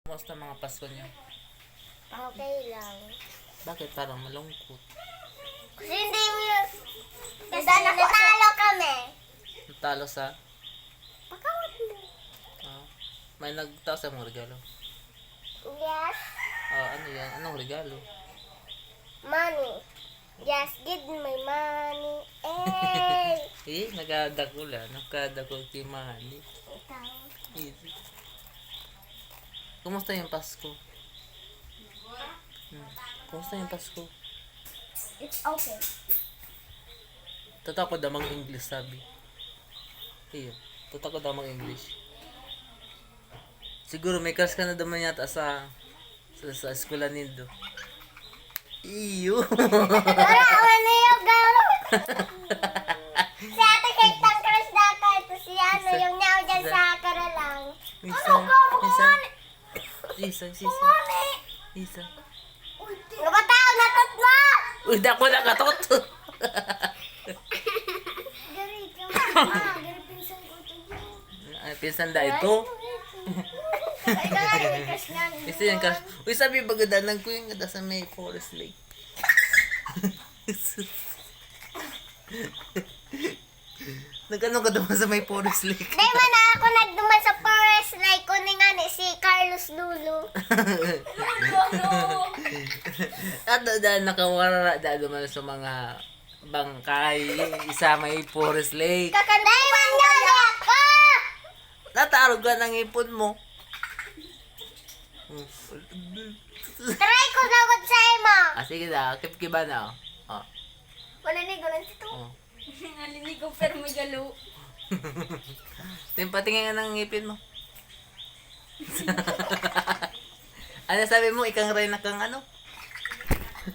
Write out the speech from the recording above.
Kumusta mga Pasko niyo? Okay lang. Bakit parang malungkot? Kasi hindi mo yun. Kasi natalo kami. Natalo sa... Pakawat mo. may nagtaas sa mga regalo. Yes. Ano yan? Anong regalo? Money. Just give me money. Nagdadakol Nagdadakol si Manny. Ikaw. Easy. Kumusta yung Pasko? Kumusta yung Pasko? It's okay. Tatakot daw mga English sabi. Iyo. Tatakot daw mga English. Siguro may crush ka na naman yata sa eskwela nindo. Iyo. Wala ako na yung galo. Si ate Kate ang crush data. Ito si ano, yung nyaw dyan sa karalang. Isa. Nakatao na tatlo! Uy, dako na katot. Gari, gari pinsan ko ito. Ay, pinsan da ito. Ito nga yung crush nga. Isa yung crush. Uy, sabi bagadanan ko yung sa may Forest Lake. Nagano ka naman sa may Forest Lake? Di man na ako nagduman sa forest like kuning nga ni si Carlos Lulu. At dahil nakawara dahil naman sa mga bangkay isa may Forest Lake. Kakanday man gani ako! Natarog ka ng ipon mo. Try ko dapat sa imo. Sige na, kip-kiba na. Wala ni gulan ito. Nalinig ko pero may galo. Patingin nga ng ngipin mo. Ano sabi mo, ikang rin na kang ano?